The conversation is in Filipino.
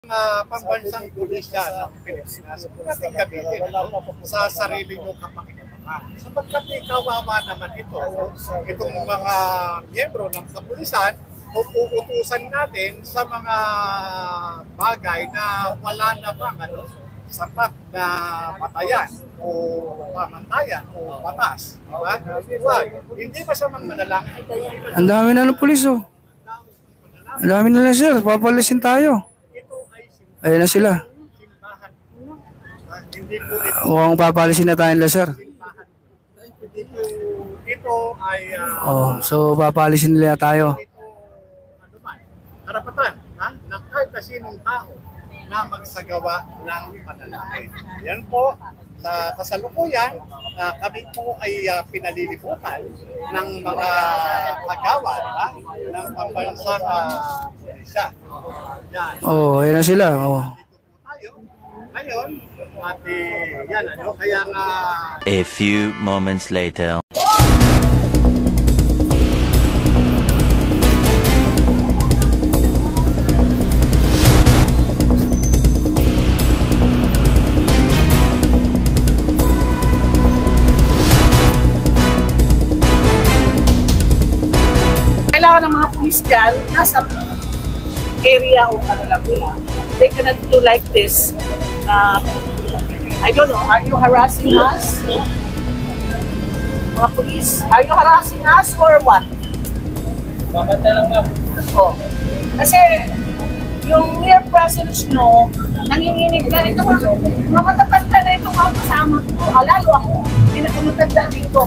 Pambansang pulisya ng Pilipinas, natin gamitin sa sarili nyo kapakinabangan. Sapagkat kawawa naman itong mga miyembro ng kapulisan, uutusan natin sa mga bagay na wala na bang sapat na patayan o pamantayan o batas. Diba? Hindi ba sa mga manalangin? Ang dami na ng pulis, oh. Ang dami na lang, sir. Papalisin tayo. Ayan na sila. Mukhang papalisin na tayo nila, sir. Ito ay so papalisin nila tayo. Karapatan ng kahit na sinong tao na magsagawa ng panalangin. Yan po, sa kasalukuyan, kami po ay pinalilibutan ng mga kagawad ng pambansang pulisya. Ayan na sila. Ngayon, yan kaya nga... A few moments later. Kailangan ng mga pulis dyan, nasa area o lang nila. They cannot do like this. I don't know, are you harassing us? Mga pulis, are you harassing us or what? Bakit na lang nga? Kasi yung mere presence nyo, nanginginig na ito. Mga matapad na ito mga kasama ko. Lalo ako, hindi na tumatanda dito.